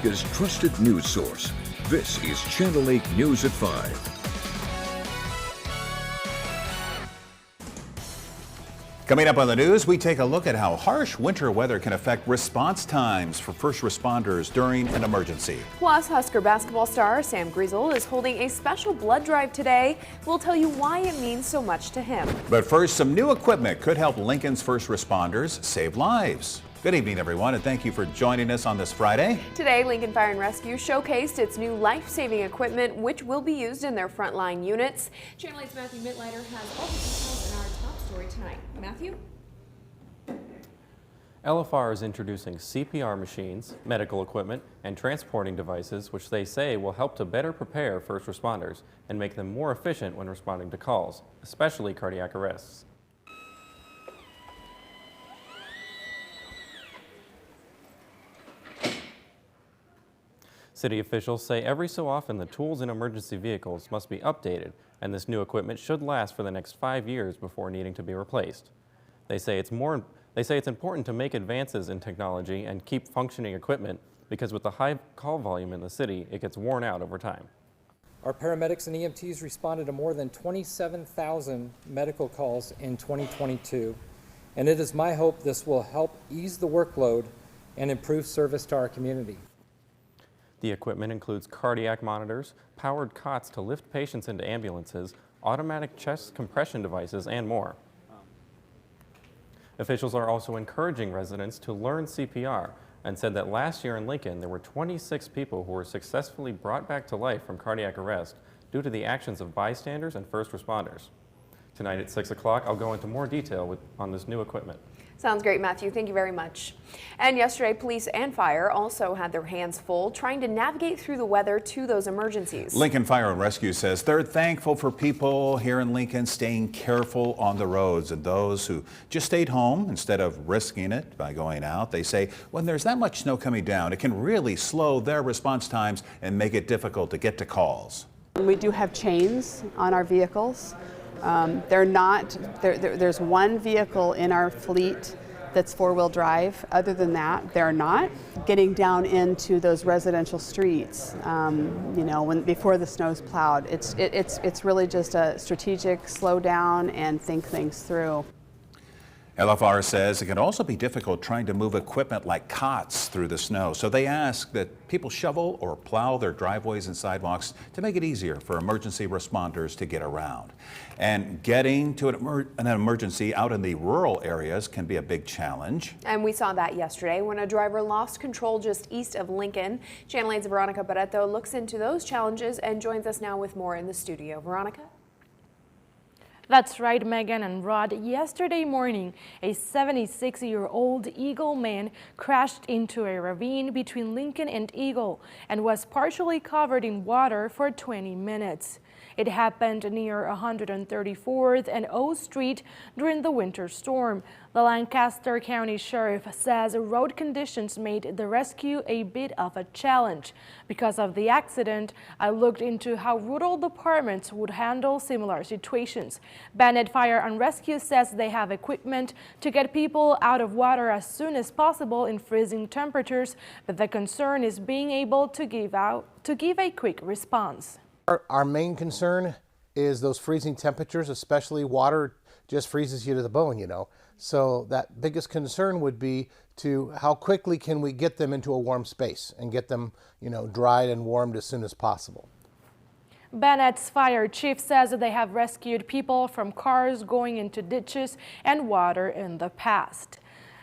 His trusted news source. This is Channel 8 News at 5. Coming up on the news, we take a look at how harsh winter weather can affect response times for first responders during an emergency. Plus, Husker basketball star Sam Griesel is holding a special blood drive today. We'll tell you why it means so much to him. But first, some new equipment could help Lincoln's first responders save lives. Good evening, everyone, and thank you for joining us on this Friday. Today, Lincoln Fire and Rescue showcased its new life-saving equipment, which will be used in their frontline units. Channel 8's Matthew Mittleiter has all the details in our top story tonight. Matthew? LFR is introducing CPR machines, medical equipment, and transporting devices, which they say will help to better prepare first responders and make them more efficient when responding to calls, especially cardiac arrests. City officials say every so often the tools in emergency vehicles must be updated, and this new equipment should last for the next 5 years before needing to be replaced. They say it's important to make advances in technology and keep functioning equipment because with the high call volume in the city, it gets worn out over time. Our paramedics and EMTs responded to more than 27,000 medical calls in 2022, and it is my hope this will help ease the workload and improve service to our community. The equipment includes cardiac monitors, powered cots to lift patients into ambulances, automatic chest compression devices, and more. Officials are also encouraging residents to learn CPR and said that last year in Lincoln there were 26 people who were successfully brought back to life from cardiac arrest due to the actions of bystanders and first responders. Tonight at 6 o'clock, I'll go into more detail on this new equipment. Sounds great, Matthew. Thank you very much. And yesterday, police and fire also had their hands full trying to navigate through the weather to those emergencies. Lincoln Fire and Rescue says they're thankful for people here in Lincoln staying careful on the roads and those who just stayed home instead of risking it by going out. They say when there's that much snow coming down, it can really slow their response times and make it difficult to get to calls. We do have chains on our vehicles. There's one vehicle in our fleet that's four-wheel drive. Other than that, they're not. Getting down into those residential streets, before the snow's plowed, it's really just a strategic slow down and think things through. LFR says it can also be difficult trying to move equipment like cots through the snow. So they ask that people shovel or plow their driveways and sidewalks to make it easier for emergency responders to get around. And getting to an emergency out in the rural areas can be a big challenge. And we saw that yesterday when a driver lost control just east of Lincoln. Channel 8's Veronica Barreto looks into those challenges and joins us now with more in the studio. Veronica? That's right, Megan and Rod. Yesterday morning, a 76-year-old Eagle man crashed into a ravine between Lincoln and Eagle and was partially covered in water for 20 minutes. It happened near 134th and O Street during the winter storm. The Lancaster County Sheriff says road conditions made the rescue a bit of a challenge. Because of the accident, I looked into how rural departments would handle similar situations. Bennett Fire and Rescue says they have equipment to get people out of water as soon as possible in freezing temperatures, but the concern is being able to give a quick response. Our main concern is those freezing temperatures, especially water just freezes you to the bone, So that biggest concern would be to how quickly can we get them into a warm space and get them, dried and warmed as soon as possible. Bennett's fire chief says that they have rescued people from cars going into ditches and water in the past.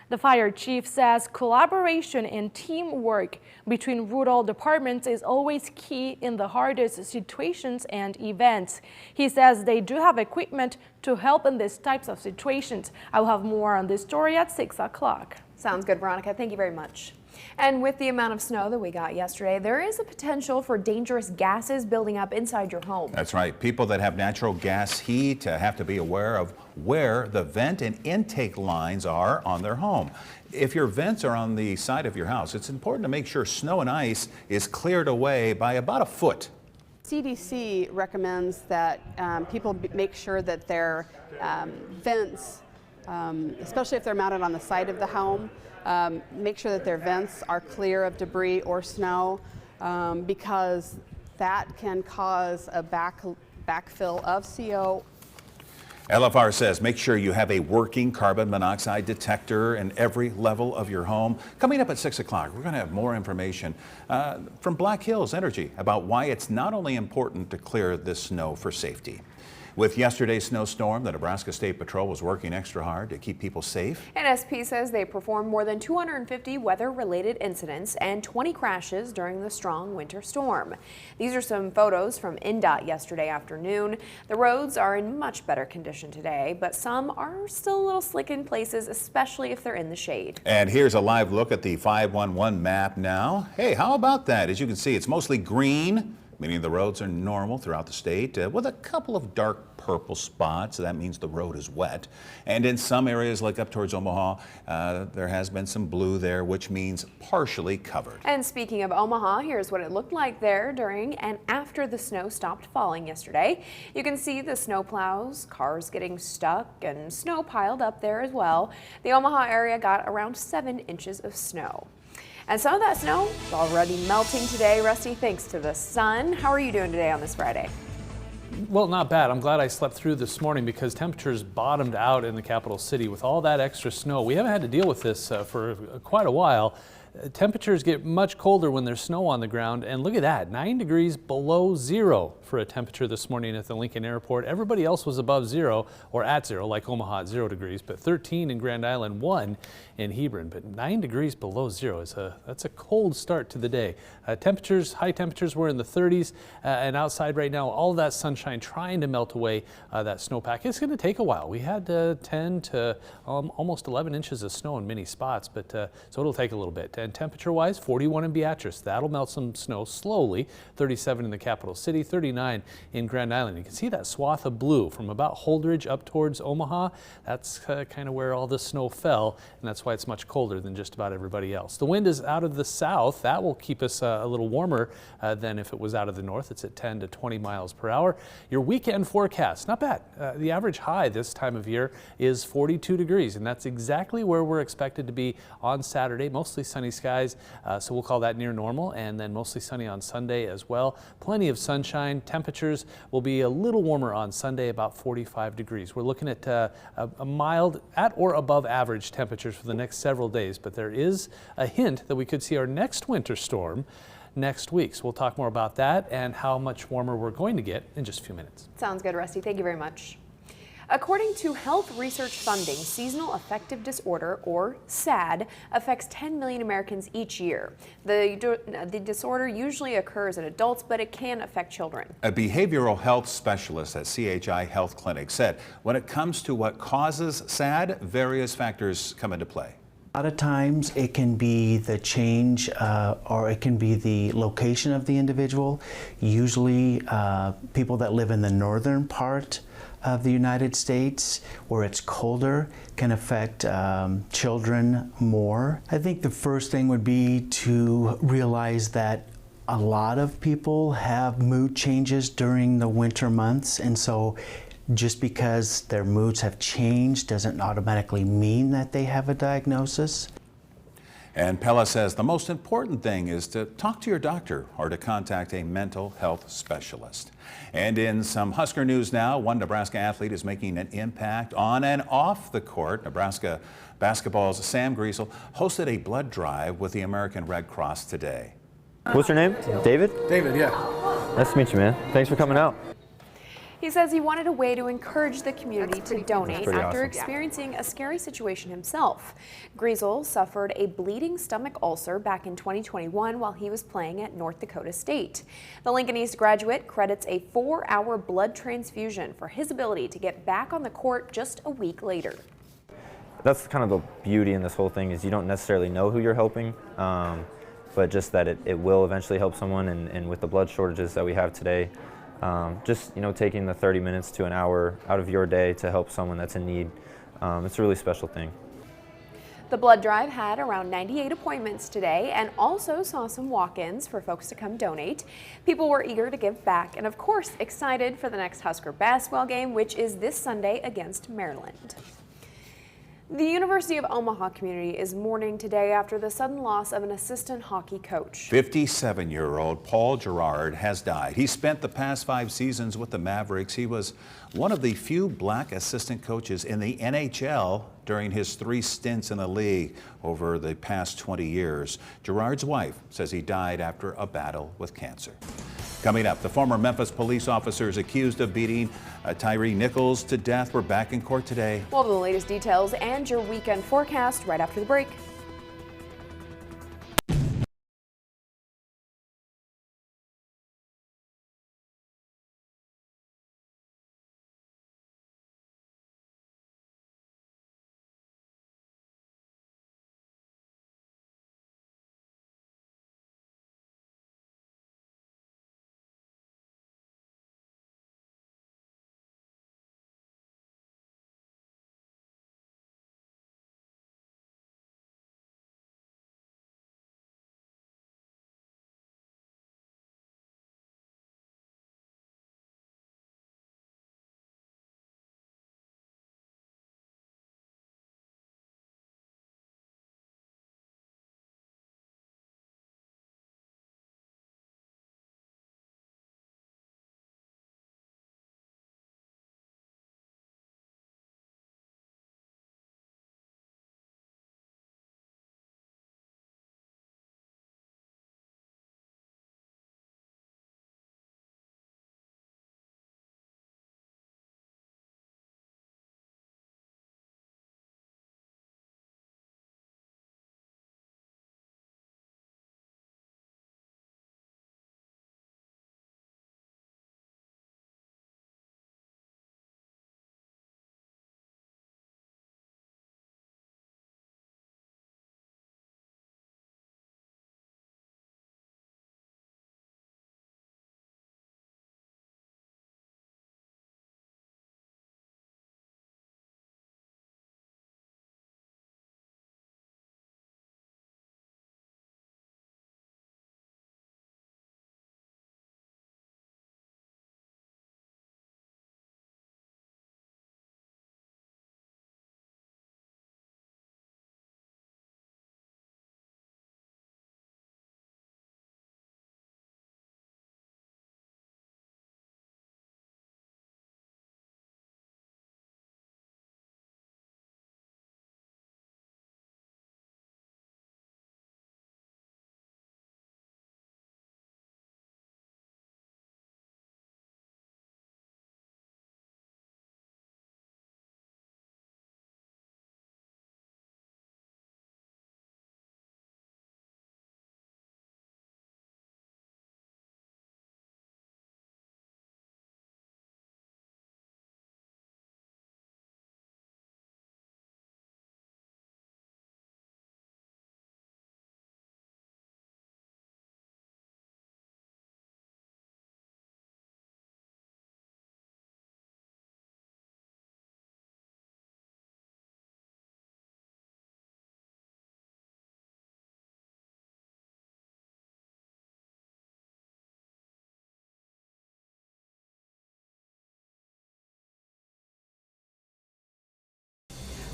The fire chief says collaboration and teamwork between rural departments is always key in the hardest situations and events. He says they do have equipment to help in these types of situations. I'll have more on this story at 6 o'clock. Sounds good, Veronica. Thank you very much. And with the amount of snow that we got yesterday, there is a potential for dangerous gases building up inside your home. That's right. People that have natural gas heat have to be aware of where the vent and intake lines are on their home. If your vents are on the side of your house, it's important to make sure snow and ice is cleared away by about a foot. CDC recommends that people make sure that their vents especially if they're mounted on the side of the home. Make sure that their vents are clear of debris or snow, because that can cause a backfill of CO. LFR says make sure you have a working carbon monoxide detector in every level of your home. Coming up at 6 o'clock, we're going to have more information from Black Hills Energy about why it's not only important to clear this snow for safety. With yesterday's snowstorm, the Nebraska State Patrol was working extra hard to keep people safe. NSP says they performed more than 250 weather-related incidents and 20 crashes during the strong winter storm. These are some photos from NDOT yesterday afternoon. The roads are in much better condition today, but some are still a little slick in places, especially if they're in the shade. And here's a live look at the 511 map now. Hey, how about that? As you can see, it's mostly green, meaning the roads are normal throughout the state, with a couple of dark purple spots. So that means the road is wet. And in some areas, like up towards Omaha, there has been some blue there, which means partially covered. And speaking of Omaha, here's what it looked like there during and after the snow stopped falling yesterday. You can see the snow plows, cars getting stuck, and snow piled up there as well. The Omaha area got around 7 inches of snow. And some of that snow is already melting today, Rusty, thanks to the sun. How are you doing today on this Friday? Well, not bad. I'm glad I slept through this morning because temperatures bottomed out in the capital city with all that extra snow. We haven't had to deal with this for quite a while. Temperatures get much colder when there's snow on the ground, and look at that, 9 degrees below zero for a temperature this morning at the Lincoln Airport. Everybody else was above zero or at zero, like Omaha at 0 degrees, but 13 in Grand Island, 1 in Hebron. But 9 degrees below zero that's a cold start to the day. High temperatures were in the 30s, and outside right now, all of that sunshine trying to melt away that snowpack. It's going to take a while. We had 10 to almost 11 inches of snow in many spots, but so it'll take a little bit. And temperature-wise, 41 in Beatrice. That'll melt some snow slowly. 37 in the capital city, 39 in Grand Island. You can see that swath of blue from about Holdridge up towards Omaha. That's kind of where all the snow fell, and that's why it's much colder than just about everybody else. The wind is out of the south. That will keep us a little warmer than if it was out of the north. It's at 10 to 20 miles per hour. Your weekend forecast, not bad. The average high this time of year is 42 degrees, and that's exactly where we're expected to be on Saturday. Mostly sunny skies, so we'll call that near normal, and then mostly sunny on Sunday as well. Plenty of sunshine. Temperatures will be a little warmer on Sunday, about 45 degrees. We're looking at a mild at or above average temperatures for the next several days, but there is a hint that we could see our next winter storm next week. So we'll talk more about that and how much warmer we're going to get in just a few minutes. Sounds good, Rusty. Thank you very much. According to Health Research Funding, seasonal affective disorder, or SAD, affects 10 million Americans each year. The disorder usually occurs in adults, but it can affect children. A behavioral health specialist at CHI Health Clinic said when it comes to what causes SAD, various factors come into play. A lot of times it can be the change or it can be the location of the individual. Usually people that live in the northern part of the United States, where it's colder, can affect children more. I think the first thing would be to realize that a lot of people have mood changes during the winter months, and so just because their moods have changed doesn't automatically mean that they have a diagnosis. And Pella says the most important thing is to talk to your doctor or to contact a mental health specialist. And in some Husker news now, one Nebraska athlete is making an impact on and off the court. Nebraska basketball's Sam Griesel hosted a blood drive with the American Red Cross today. What's your name? David? David, yeah. Nice to meet you, man. Thanks for coming out. He says he wanted a way to encourage the community to donate after awesome. experiencing a scary situation himself. Griesel suffered a bleeding stomach ulcer back in 2021 while he was playing at North Dakota State. The Lincoln East graduate credits a 4-hour blood transfusion for his ability to get back on the court just a week later. That's kind of the beauty in this whole thing, is you don't necessarily know who you're helping, but just that it will eventually help someone, and with the blood shortages that we have today, just taking the 30 minutes to an hour out of your day to help someone that's in need, it's a really special thing. The blood drive had around 98 appointments today and also saw some walk-ins for folks to come donate. People were eager to give back and of course excited for the next Husker basketball game, which is this Sunday against Maryland. The University of Omaha community is mourning today after the sudden loss of an assistant hockey coach. 57-year-old Paul Gerard has died. He spent the past 5 seasons with the Mavericks. He was one of the few black assistant coaches in the NHL during his 3 stints in the league over the past 20 years. Gerard's wife says he died after a battle with cancer. Coming up, the former Memphis police officers accused of beating Tyre Nichols to death were back in court today. Well, the latest details and your weekend forecast right after the break.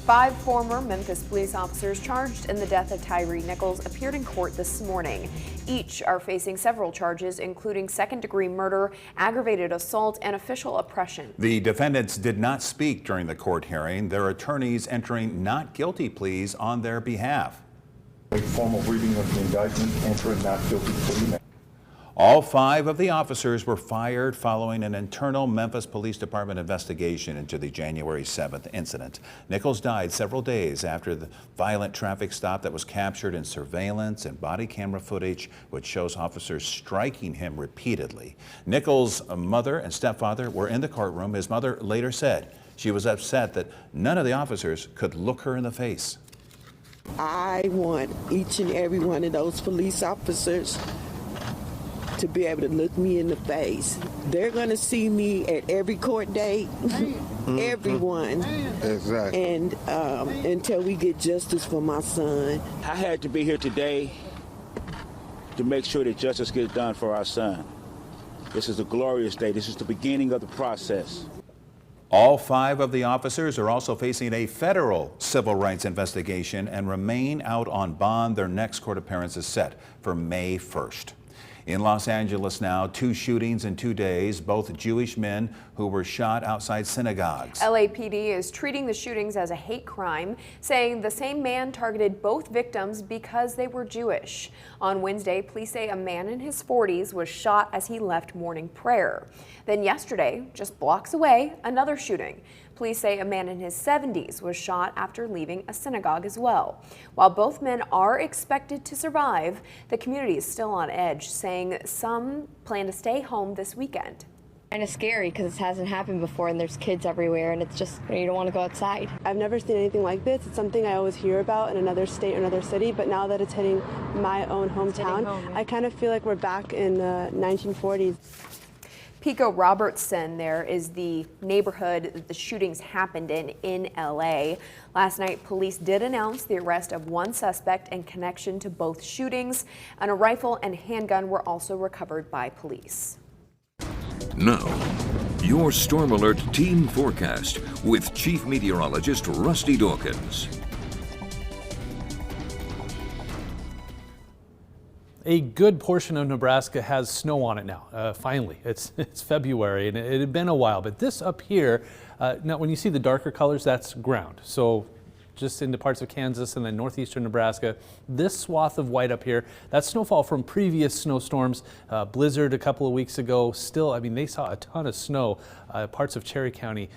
Five former Memphis police officers charged in the death of Tyre Nichols appeared in court this morning. Each are facing several charges, including second-degree murder, aggravated assault, and official oppression. The defendants did not speak during the court hearing, their attorneys entering not guilty pleas on their behalf. A formal reading of the indictment, enter a not guilty plea. All 5 of the officers were fired following an internal Memphis Police Department investigation into the January 7th incident. Nichols died several days after the violent traffic stop that was captured in surveillance and body camera footage, which shows officers striking him repeatedly. Nichols' mother and stepfather were in the courtroom. His mother later said she was upset that none of the officers could look her in the face. I want each and every one of those police officers to be able to look me in the face. They're going to see me at every court date, everyone. Exactly. And until we get justice for my son. I had to be here today to make sure that justice gets done for our son. This is a glorious day. This is the beginning of the process. All 5 of the officers are also facing a federal civil rights investigation and remain out on bond. Their next court appearance is set for May 1st. In Los Angeles now, 2 shootings in 2 days, both Jewish men who were shot outside synagogues. LAPD is treating the shootings as a hate crime, saying the same man targeted both victims because they were Jewish. On Wednesday, police say a man in his 40s was shot as he left morning prayer. Then yesterday, just blocks away, another shooting. Police say a man in his 70s was shot after leaving a synagogue as well. While both men are expected to survive, the community is still on edge, saying some plan to stay home this weekend. Kind of scary because it hasn't happened before and there's kids everywhere and it's just, you don't want to go outside. I've never seen anything like this. It's something I always hear about in another state or another city, but now that it's hitting my own hometown, I kind of feel like we're back in the 1940s. Pico Robertson there is the neighborhood that the shootings happened in LA. Last night, police did announce the arrest of one suspect in connection to both shootings, and a rifle and handgun were also recovered by police. Now, your Storm Alert team forecast with Chief Meteorologist Rusty Dawkins. A good portion of Nebraska has snow on it now. Finally, it's February and it had been a while, but this up here, now when you see the darker colors, that's ground. So just into parts of Kansas and then northeastern Nebraska, this swath of white up here, that's snowfall from previous snowstorms. Blizzard a couple of weeks ago, still, I mean, they saw a ton of snow, parts of Cherry County.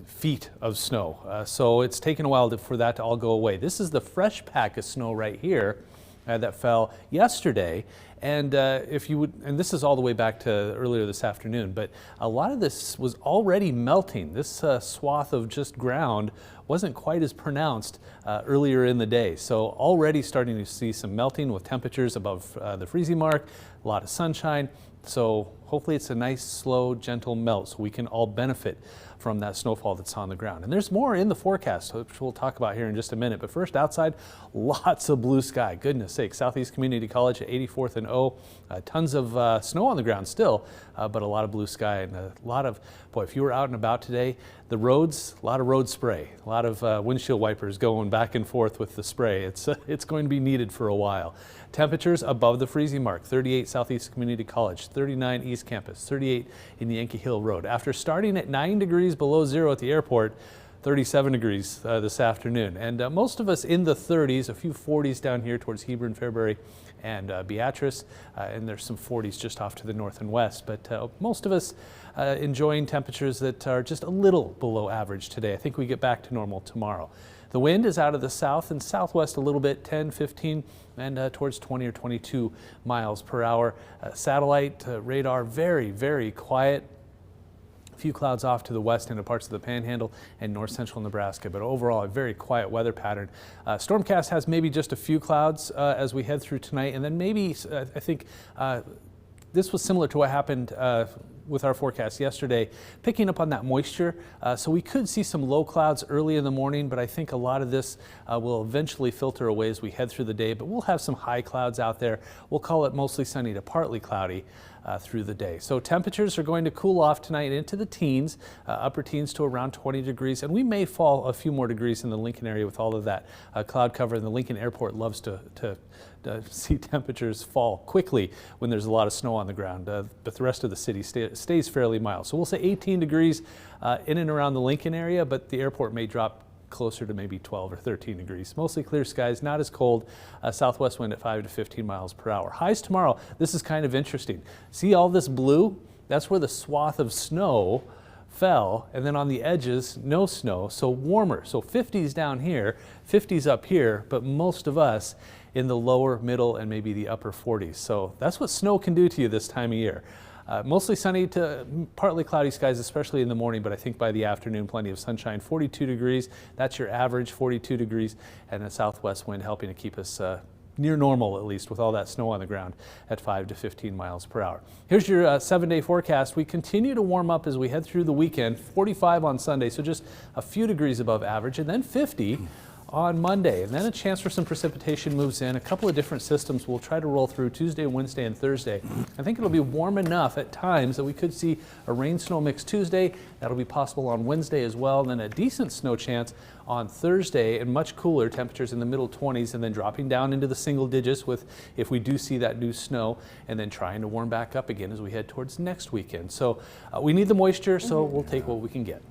Feet of snow. So it's taken a while for that to all go away. This is the fresh pack of snow right here. That fell yesterday, and if you would, and this is all the way back to earlier this afternoon, but a lot of this was already melting. This swath of just ground wasn't quite as pronounced earlier in the day, so already starting to see some melting with temperatures above the freezing mark, a lot of sunshine, so hopefully it's a nice, slow, gentle melt so we can all benefit from that snowfall that's on the ground. And there's more in the forecast, which we'll talk about here in just a minute. But first, outside, lots of blue sky. Goodness sake, Southeast Community College at 84th and O. Tons of snow on the ground still, but a lot of blue sky and a lot of, boy, if you were out and about today, the roads, a lot of road spray, a lot of windshield wipers going back and forth with the spray. It's going to be needed for a while. Temperatures above the freezing mark, 38 Southeast Community College, 39 East Campus, 38 in the Yankee Hill Road. After starting at 9 degrees below zero at the airport, 37 degrees this afternoon. And most of us in the 30s, a few 40s down here towards Hebron, Fairbury, and Beatrice, and there's some 40s just off to the north and west. But most of us enjoying temperatures that are just a little below average today. I think we get back to normal tomorrow. The wind is out of the south and southwest a little bit, 10, 15, and towards 20 or 22 miles per hour. Satellite radar, very, very quiet. A few clouds off to the west into parts of the Panhandle and north central Nebraska, but overall a very quiet weather pattern. Stormcast has maybe just a few clouds as we head through tonight, and then maybe, I think, this was similar to what happened with our forecast yesterday, picking up on that moisture. So we could see some low clouds early in the morning, but I think a lot of this will eventually filter away as we head through the day, but we'll have some high clouds out there. We'll call it mostly sunny to partly cloudy through the day. So temperatures are going to cool off tonight into the teens, upper teens to around 20 degrees, and we may fall a few more degrees in the Lincoln area with all of that cloud cover, and the Lincoln Airport loves to see temperatures fall quickly when there's a lot of snow on the ground, but the rest of the city stays fairly mild. So we'll say 18 degrees in and around the Lincoln area, but the airport may drop closer to maybe 12 or 13 degrees. Mostly clear skies, not as cold. Southwest wind at 5 to 15 miles per hour. Highs tomorrow, this is kind of interesting. See all this blue? That's where the swath of snow fell, and then on the edges, no snow, so warmer. So 50s down here, 50s up here, but most of us in the lower, middle, and maybe the upper 40s. So that's what snow can do to you this time of year. Mostly sunny to partly cloudy skies, especially in the morning, but I think by the afternoon, plenty of sunshine. 42 degrees, that's your average, 42 degrees, and a southwest wind helping to keep us near normal, at least, with all that snow on the ground at 5 to 15 miles per hour. Here's your 7-day forecast. We continue to warm up as we head through the weekend. 45 on Sunday, so just a few degrees above average, and then 50 on Monday, and then a chance for some precipitation moves in. A couple of different systems will try to roll through Tuesday, Wednesday, and Thursday. I think it'll be warm enough at times that we could see a rain-snow mix Tuesday. That'll be possible on Wednesday as well, and then a decent snow chance on Thursday, and much cooler temperatures in the middle 20s, and then dropping down into the single digits with if we do see that new snow, and then trying to warm back up again as we head towards next weekend. So we need the moisture, so we'll take what we can get.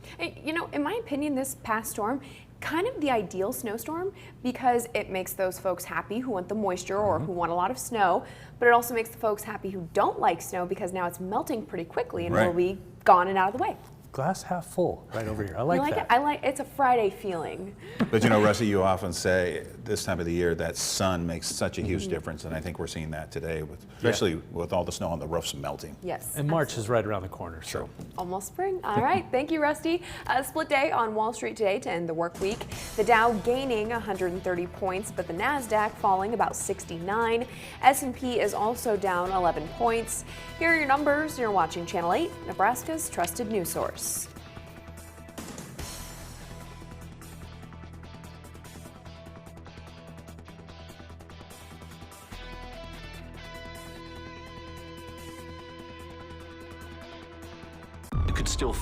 You know, in my opinion, this past storm, kind of the ideal snowstorm, because it makes those folks happy who want the moisture or who want a lot of snow, but it also makes the folks happy who don't like snow because now it's melting pretty quickly and will be gone and out of the way. Glass half full right over here. I like that. I like it's a Friday feeling. But you know, Rusty, you often say this time of the year that sun makes such a huge difference, and I think we're seeing that today, especially with all the snow on the roofs melting. Yes. And March is right around the corner. So. Almost spring. All right. Thank you, Rusty. A split day on Wall Street today to end the work week. The Dow gaining 130 points, but the NASDAQ falling about 69. S&P is also down 11 points. Here are your numbers. You're watching Channel 8, Nebraska's trusted news source. You could still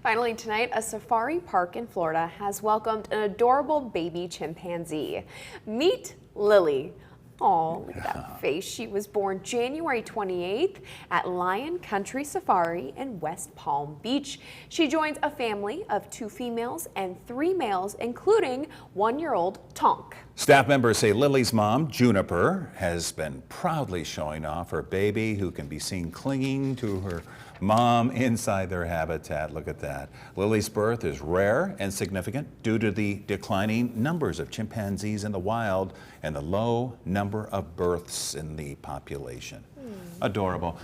Finally tonight, a safari park in Florida has welcomed an adorable baby chimpanzee. Meet Lily. Oh, look at that face. She was born January 28th at Lion Country Safari in West Palm Beach. She joins a family of 2 females and 3 males, including 1-year-old Tonk. Staff members say Lily's mom, Juniper, has been proudly showing off her baby, who can be seen clinging to her Mom inside their habitat. Look at that. Lily's birth is rare and significant due to the declining numbers of chimpanzees in the wild and the low number of births in the population. Adorable.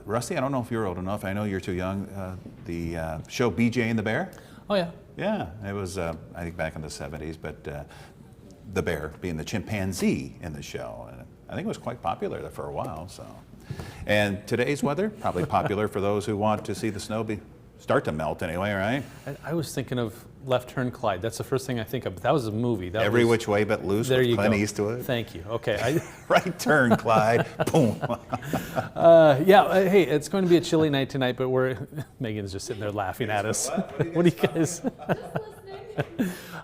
Rusty, I don't know if you're old enough. I know you're too young. The show BJ and the Bear? Oh, yeah. Yeah, it was, I think, back in the 70s, but the bear being the chimpanzee in the show. And I think it was quite popular there for a while. So, and today's weather, probably popular for those who want to see the snow start to melt anyway, right? I was thinking of Left Turn Clyde. That's the first thing I think of. But that was a movie. That Every Which Way But Loose with Clint Eastwood. Thank you. Okay. Right turn, Clyde. Boom. Yeah. Hey, it's going to be a chilly night tonight, but Megan's just sitting there laughing at us. What do you guys?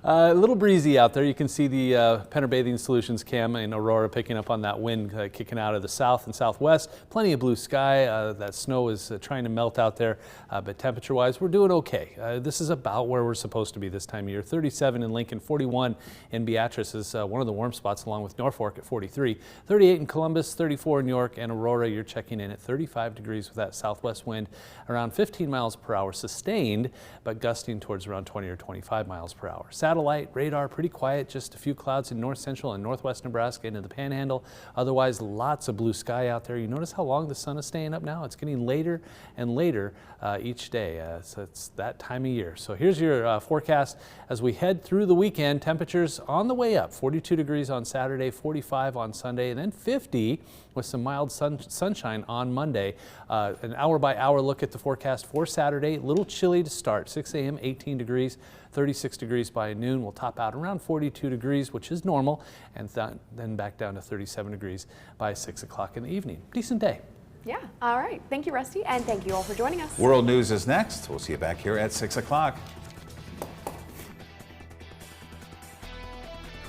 A little breezy out there. You can see the Penner Bathing Solutions cam in Aurora picking up on that wind kicking out of the south and southwest. Plenty of blue sky. That snow is trying to melt out there, but temperature-wise, we're doing okay. This is about where we're supposed to be this time of year. 37 in Lincoln, 41 in Beatrice is one of the warm spots, along with Norfolk at 43. 38 in Columbus, 34 in York, and Aurora, you're checking in at 35 degrees with that southwest wind, around 15 miles per hour sustained, but gusting towards around 20 or 25 miles per hour. Satellite, radar, pretty quiet, just a few clouds in north central and northwest Nebraska into the Panhandle. Otherwise, lots of blue sky out there. You notice how long the sun is staying up now? It's getting later and later each day. So it's that time of year. So here's your forecast as we head through the weekend. Temperatures on the way up, 42 degrees on Saturday, 45 on Sunday, and then 50 with some mild sunshine on Monday. An hour by hour look at the forecast for Saturday. A little chilly to start, 6 a.m., 18 degrees. 36 degrees by noon. We'll top out around 42 degrees, which is normal, and then back down to 37 degrees by 6 o'clock in the evening. Decent day. Yeah. All right. Thank you, Rusty, and thank you all for joining us. World News is next. We'll see you back here at 6 o'clock.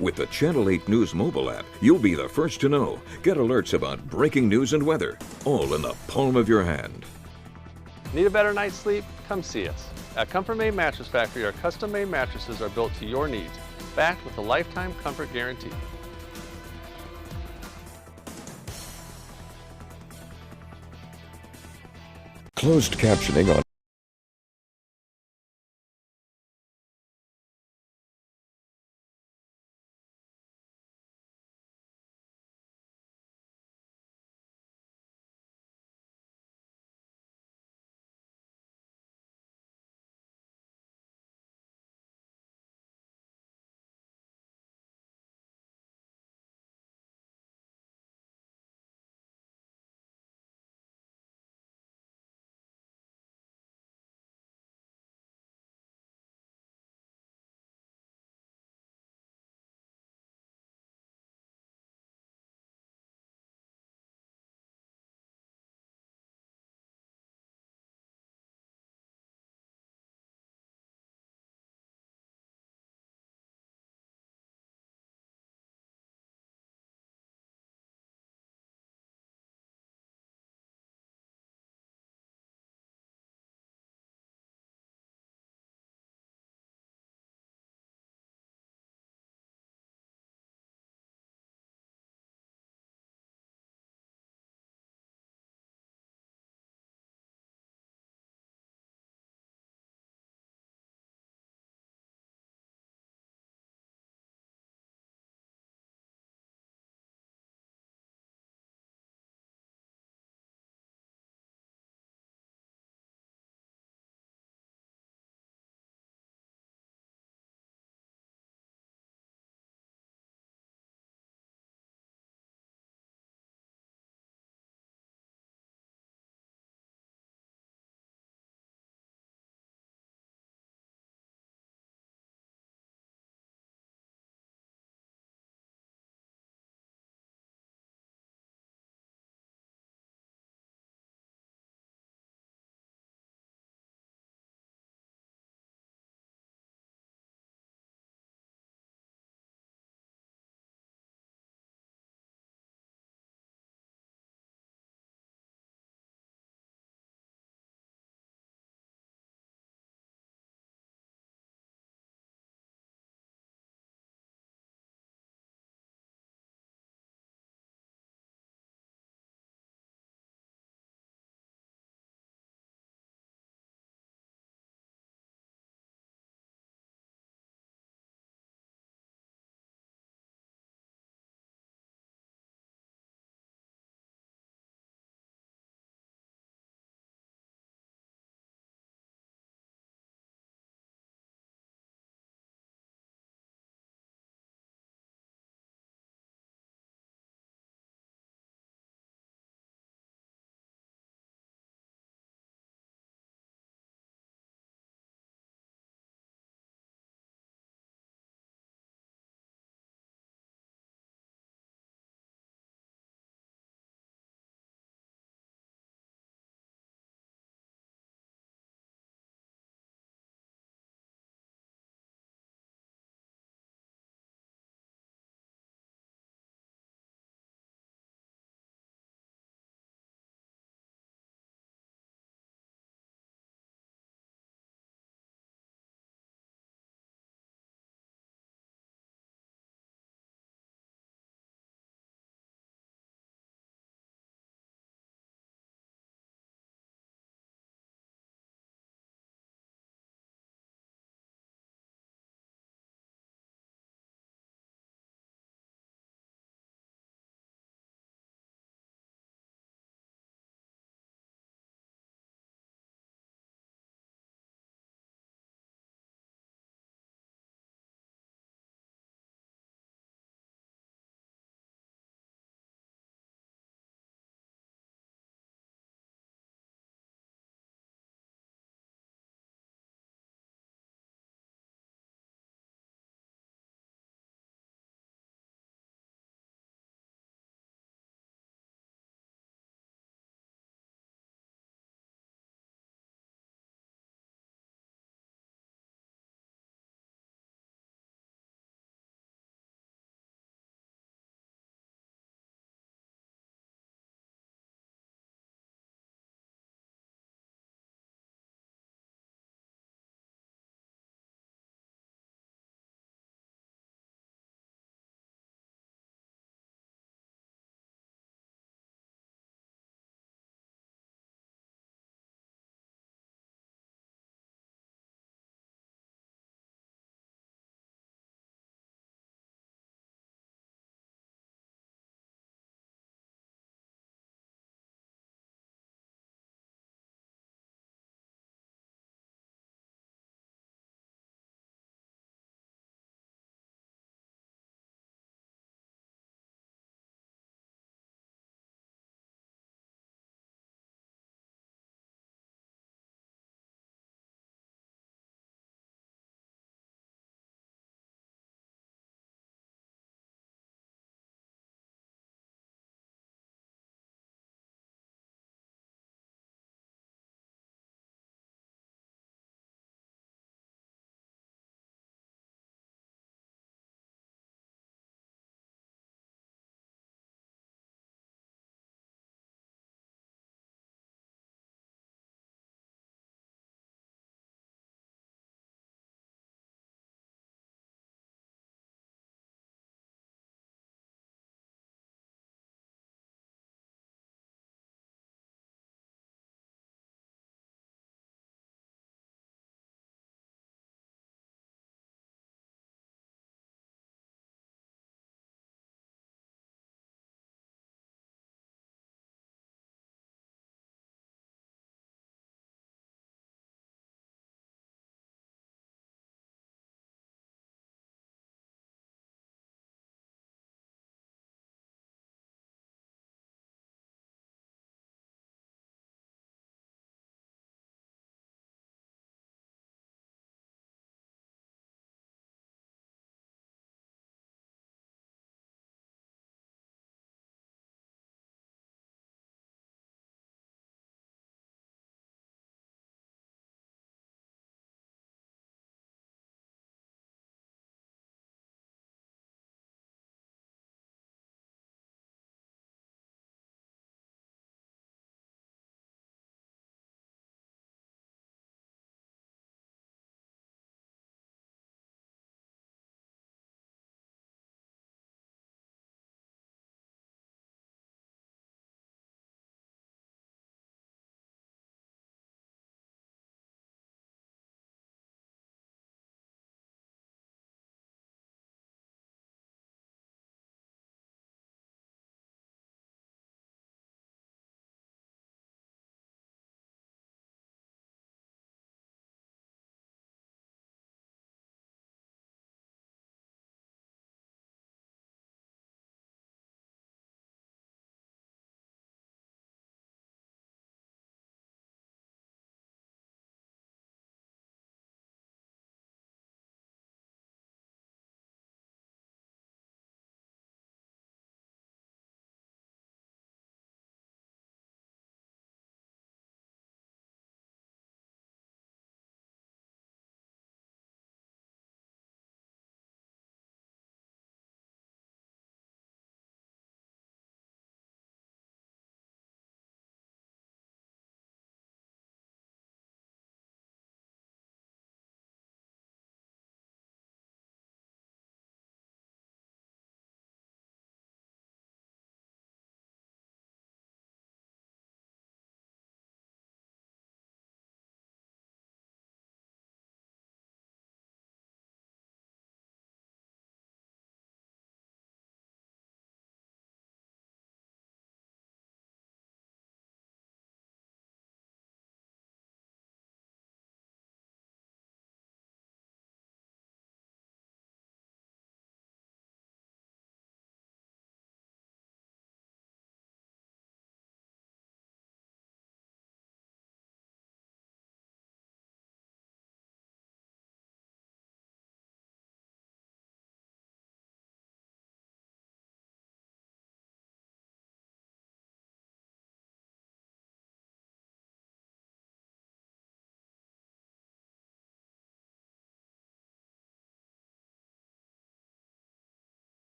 With the Channel 8 News mobile app, you'll be the first to know. Get alerts about breaking news and weather, all in the palm of your hand. Need a better night's sleep? Come see us. At Comfort Made Mattress Factory, our custom-made mattresses are built to your needs, backed with a lifetime comfort guarantee. Closed captioning on